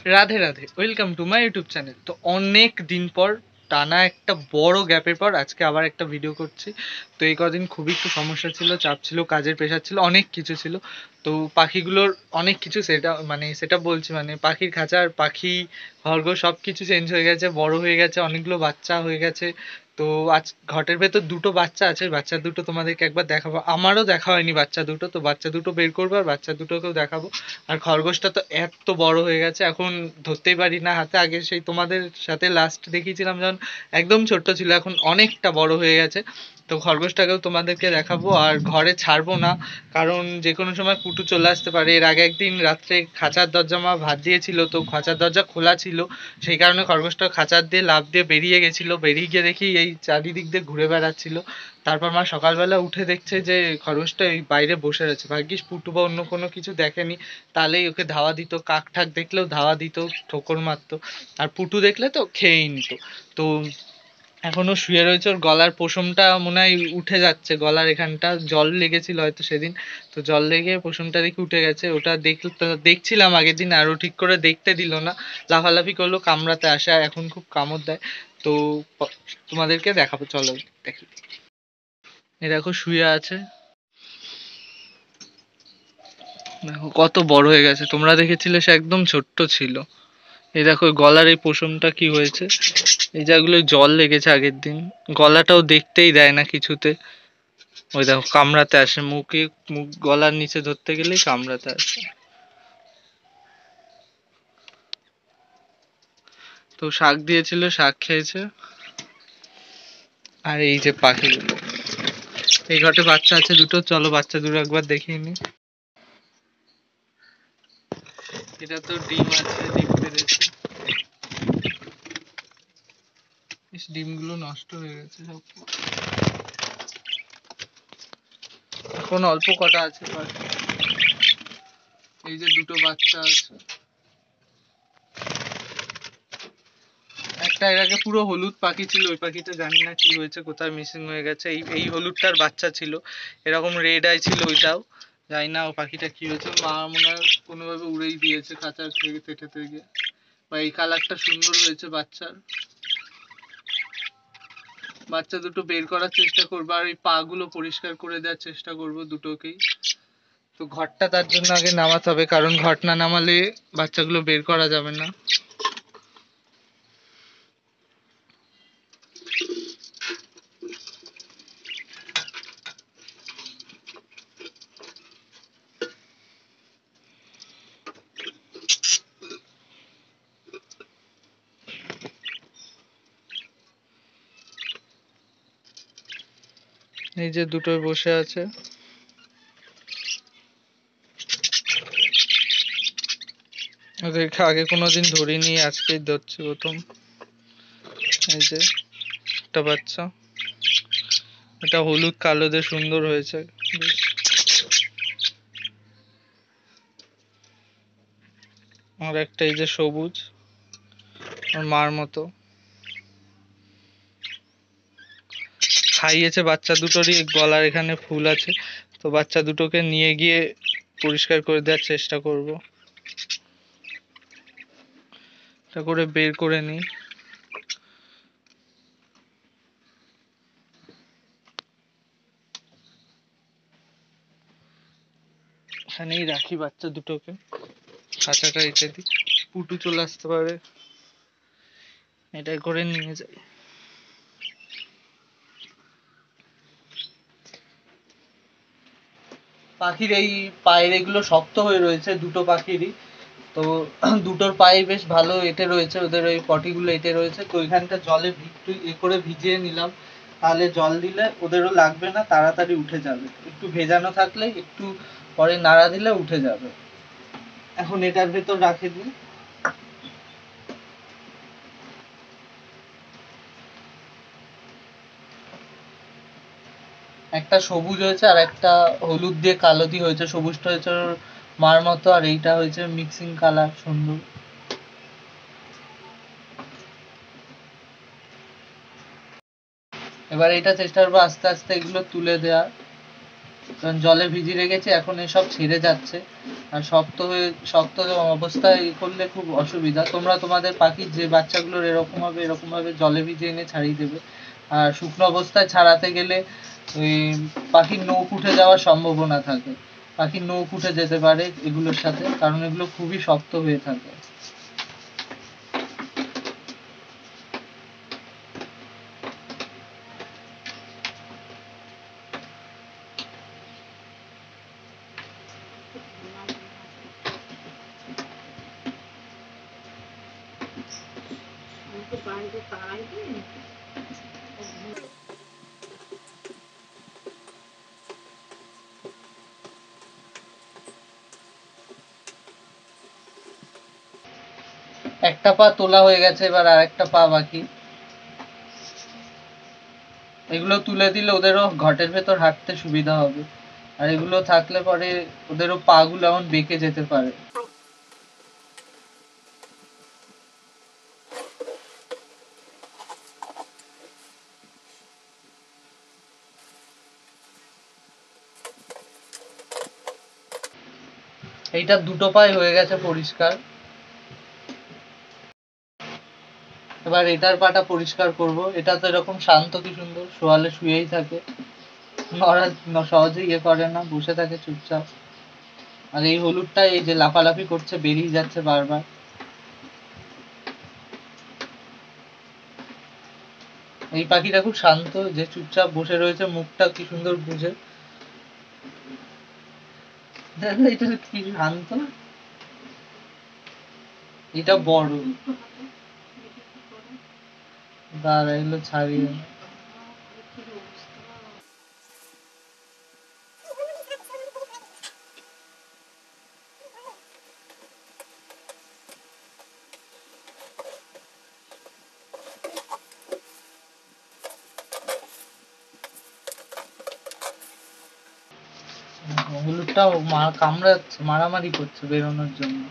Radhe Radhe, welcome to my YouTube channel. তো অনেক দিন পর, টানা একটা বড় গ্যাপের পর আজকে আবার একটা ভিডিও করছি। তো এই কদিন খুবই একটু সমস্যা ছিল, চাপ ছিল, কাজের প্রেশার ছিল, অনেক কিছু ছিল। তো পাখিগুলোর অনেক কিছু সেটা বলছি, মানে পাখির খাঁচার পাখি খরগোশ সব কিছু চেঞ্জ হয়ে গেছে, বড় হয়ে গেছে, অনেকগুলো বাচ্চা হয়ে গেছে। তো আজ ঘটের ভেতর দুটো বাচ্চা আছে, বাচ্চা দুটো তোমাদেরকে একবার দেখাবো। আমারও দেখা হয়নি বাচ্চা দুটো, তো বাচ্চা দুটো বের করবো আর বাচ্চা দুটোকেও দেখাবো। আর খরগোশটা তো এত বড় হয়ে গেছে, এখন ধরতেই পারি না হাতে। আগে সেই তোমাদের সাথে লাস্ট দেখিয়েছিলাম যখন একদম ছোট্ট ছিল, এখন অনেকটা বড় হয়ে গেছে। তো খরগোশটাকেও তোমাদেরকে দেখাবো, আর ঘরে ছাড়বো না, কারণ যে কোনো সময় পুটু চলে আসতে পারে। এর আগে একদিন রাত্রে খাঁচার দরজা মা ভাত দিয়েছিল, তো খাঁচার দরজা খোলা ছিল, সেই কারণে খরগোশটা খাঁচার দিয়ে লাফ দিয়ে বেরিয়ে গেছিল। বেরিয়ে গিয়ে দেখি এই চারিদিক দিয়ে ঘুরে বেড়াচ্ছিল। তারপর মা সকালবেলা উঠে দেখছে যে খরগোশটা এই বাইরে বসে রয়েছে। ভাগ্যিস পুটু বা অন্য কোনো কিছু দেখেনি, তাহলেই ওকে ধাওয়া দিত। কাক ঠাক দেখলেও ধাওয়া দিত, ঠোকর মারতো। আর পুটু দেখলে তো খেয়েই নিত। তো এখনো শুয়ে রয়েছে, ওর গলার পশমটা মনে হয় উঠে যাচ্ছে, গলার এখানটা জল লেগেছিল হয়তো সেদিন। তো জল লেগে পশমটা দেখি উঠে গেছে। ওটা দেখছিলাম আগের দিন, আরও ঠিক করে দেখতে দিল না, লাফালাফি করলো, কামড়াতে আসে, আর এখন খুব কামড় দেয়। তো তোমাদেরকে দেখাবো, চলো দেখি। এ দেখো শুয়ে আছে, দেখো কত বড় হয়ে গেছে। তোমরা দেখেছিলে সে একদম ছোট্ট ছিল। এই দেখো গলার এই পশমটা কি হয়েছে, এই যেগুলো জল লেগেছে আগের দিন। গলাটাও দেখতেই দেয় না কিছুতে। ওই দেখো কামড়াতে আসে, মুখ গলার নিচে ধরতে গেলেই কামড়াতে আসে। তো শাক দিয়েছিল, শাক খেয়েছে। আর এই যে পাখিগুলো, এই ঘটে বাচ্চা আছে দুটো, চলো বাচ্চা দুটো একবার দেখিয়ে নি। এটা তো ডিম আছে, ডিম পেড়েছে। ডিমগুলো নষ্ট হয়ে গেছে সব, এখন অল্প কটা আছে পাখি। এই যে দুটো বাচ্চা আছে, একটা এর আগে পুরো হলুদ পাখি ছিল, ওই পাখিটা জানি না কি হয়েছে, কোথায় মিসিং হয়ে গেছে। এই এই হলুদটার বাচ্চা ছিল, এরকম রেড আই ছিল ওইটাও, জানি না ও পাখিটা কি হয়েছে। মা মনে হয় কোনোভাবে উড়েই দিয়েছে খাঁচার থেকে তেটে থেকে। বা এই কালারটা সুন্দর হয়েছে বাচ্চার। বাচ্চা দুটো বের করার চেষ্টা করবো, আর এই পা গুলো পরিষ্কার করে দেওয়ার চেষ্টা করবো দুটোকেই। তো ঘরটা তার জন্য আগে নামাতে হবে, কারণ ঘর না নামালে বাচ্চাগুলো বের করা যাবে না। এই যে দুটোই বসে আছে, ওদেরকে আগে কোনোদিন ধরিনি, আজকেই ধরছি প্রথম। এই যে একটা বাচ্চা, এটা হলুদ কালো দিয়ে সুন্দর হয়েছে বেশ। আর একটা এই যে সবুজ, ওর মার মতো। খাইয়েছে বাচ্চা দুটোরই, গলার এখানে ফুল আছে। তো বাচ্চা দুটোকে নিয়ে গিয়ে পরিষ্কার করে দেওয়ার চেষ্টা করব, এটা করে বের করে নিই। এখানেই রাখি বাচ্চা দুটোকে, খাঁচাটা রেখে দিই, পুটু চলে আসতে পারে, এটাই করে নিয়ে যাই। পাখির এই পায়ের এগুলো শক্ত হয়ে রয়েছে দুটো পাখিরই। তো দুটোর পায়ে বেশ ভালো এঁটে রয়েছে, ওদের ওই পটিগুলো এঁটে রয়েছে। তো ওইখানটা জলে একটু করে ভিজিয়ে নিলাম, তাহলে জল দিলে ওদেরও লাগবে না, তাড়াতাড়ি উঠে যাবে। একটু ভেজানো থাকলে একটু পরে নাড়া দিলে উঠে যাবে। এখন এটার ভেতর রাখে দিই। একটা সবুজ হয়েছে আর একটা হলুদ দিয়ে কালো দিয়ে হয়েছে। সবুজটা হয়েছে ওর মার মতো, আর এইটা হয়েছে মিক্সিং কালার সুন্দর। এবার এটা চেষ্টা করবো আস্তে আস্তে এগুলো তুলে দেওয়ার। কারণ জলে ভিজিয়ে রেখেছি, এখন এসব ছেড়ে যাচ্ছে। আর শক্ত অবস্থায় করলে খুব অসুবিধা। তোমরা তোমাদের পাখির যে বাচ্চাগুলোর এরকম ভাবে জলে ভিজিয়ে এনে ছাড়িয়ে দেবে। আর শুকনো অবস্থায় ছাড়াতে গেলে ওই পাখির নখ উঠে যাওয়ার সম্ভাবনা থাকে। পাখির নখ উঠে যেতে পারে এগুলোর সাথে, কারণ এগুলো খুবই শক্ত হয়ে থাকে। একটা পা তোলা হয়ে গেছে, এবার আর একটা পা বাকি। এগুলো তুলে দিলে ওদেরও ঘটের ভেতর হাঁটতে সুবিধা হবে। আর এগুলো থাকলে পরে ওদেরও পা গুলো এমন বেঁকে যেতে পারে। এইটা দুটো পাই হয়ে গেছে পরিষ্কার। এবার এটার পাটা পরিষ্কার করব। এটা তো এরকম শান্ত কি সুন্দর শোয়ালে শুয়েই থাকে, নড়া সহজে ইয়ে করে না, বসে থাকে চুপচাপ। আর এই হলুদটা এই যে লাফালাফি করছে, বেরিয়ে যাচ্ছে বারবার। এই পাখিটা খুব শান্ত, যে চুপচাপ বসে রয়েছে, মুখটা কি সুন্দর বুঝে। দেখো এটা কি শান্ত। এটা বড়, দাঁড়া এগুলো ছাড়িয়ে। হলুদটা কামড়াচ্ছে, মারামারি করছে বেরোনোর জন্য।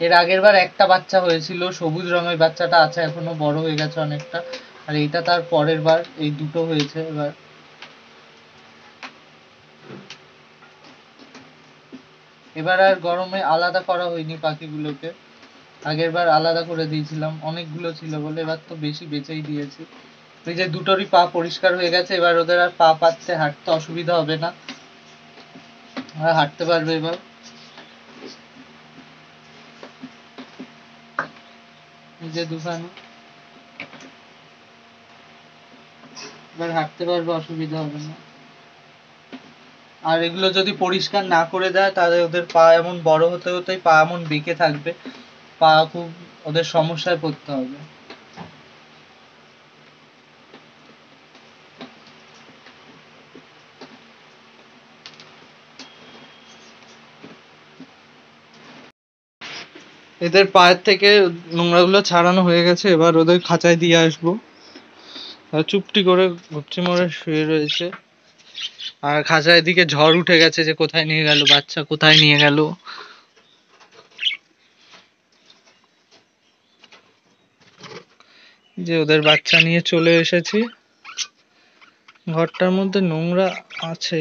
এর আগের বার একটা বাচ্চা হয়েছিল, সবুজ রঙের বাচ্চাটা আছে এখনো, বড় হয়ে গেছে অনেকটা। আর এইটা তার পরের বার, এই দুটো হয়েছে এবার। এবার আর গরমে আলাদা করা হয়নি পাখিগুলোকে। আগের বার আলাদা করে দিয়েছিলাম, অনেকগুলো ছিল বলে, এবার তো বেশি বেঁচেই দিয়েছি। এই যে দুটোরই পা পরিষ্কার হয়ে গেছে, এবার ওদের আর পা পাততে হাঁটতে অসুবিধা হবে না, ওরা হাঁটতে পারবে এবার। এই যে দুখানে এবার হাঁটতে পারবে, অসুবিধা হবে না। আর এগুলো যদি পরিষ্কার না করে দেয়, তাহলে ওদের পা এমন বড় হতে হতেই পা এমন বেঁকে থাকবে, পা খুব ওদের সমস্যায় পড়তে হবে। এদের পায়ের থেকে নোংরাগুলো ছাড়ানো হয়ে গেছে, এবার ওদের খাঁচায় দিয়ে আসবো। আর চুপটি করে ঘুপচি মরে শুয়ে রয়েছে। আর খাঁচার দিকে ঝড় উঠে গেছে, যে কোথায় নিয়ে গেল বাচ্চা, কোথায় নিয়ে গেল। যে ওদের বাচ্চা নিয়ে চলে এসেছি। ঘরটার মধ্যে নোংরা আছে,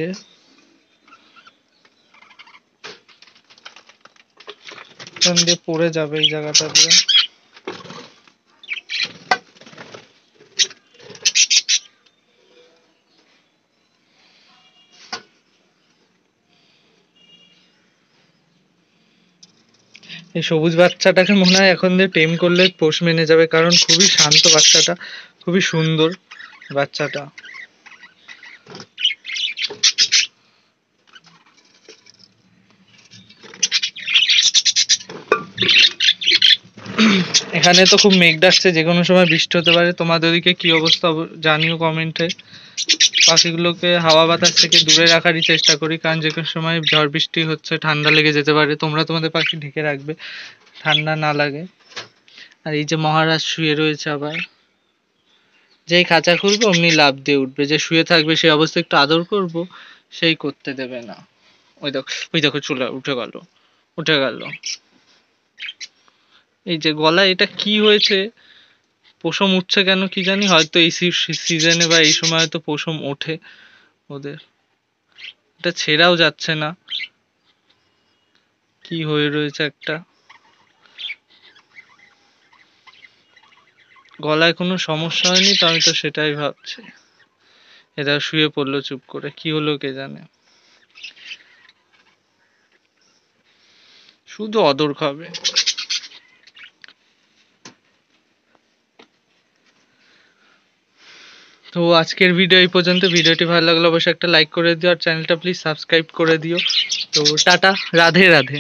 ওখান দিয়ে পড়ে যাবে এই জায়গাটা দিয়ে। এই সবুজ বাচ্চাটাকে মনে হয় এখন দিয়ে টেম করলে পোষ মেনে যাবে, কারণ খুবই শান্ত বাচ্চাটা, খুবই সুন্দর বাচ্চাটা। এখানে তো খুব মেঘ ডাকছে, যে কোনো সময় বৃষ্টি হতে পারে। তোমাদের ওদিকে কি অবস্থা জানিও কমেন্টে। পাখিগুলোকে হাওয়া বাতাস থেকে দূরে রাখারই চেষ্টা করি, কারণ যে কোনো সময় ঝড় বৃষ্টি হচ্ছে, ঠান্ডা লেগে যেতে পারে। তোমরা তোমাদের পাখি ঢেকে রাখবে, ঠান্ডা না লাগে। আর এই যে মহারাজ শুয়ে রয়েছে আবার, যেই খাঁচা খুলবো অমনি লাফ দিয়ে উঠবে। যে শুয়ে থাকবে সেই অবস্থায় একটু আদর করব, সেই করতে দেবে না। ওই দেখো, ওই দেখো চলে উঠে গেল, উঠে গেল। এই যে গলায় এটা কি হয়েছে, পশম উঠছে কেন কি জানি, হয়তো এই সিজনে বা এই সময় হয়তো পশম ওঠে, ওদের, এটা ছেঁড়াও যাচ্ছে না, কি হয়ে রয়েছে একটা। গলায় কোনো সমস্যা হয়নি তো, আমি তো সেটাই ভাবছি। এরা শুয়ে পড়লো চুপ করে, কি হলো কে জানে, শুধু অদর খাবে। তো আজকের ভিডিও এই পর্যন্ত। ভিডিওটি ভালো লাগলে অবশ্যই একটা লাইক করে দিও, আর চ্যানেলটা প্লিজ সাবস্ক্রাইব করে দিও। তো টাটা, রাধে রাধে।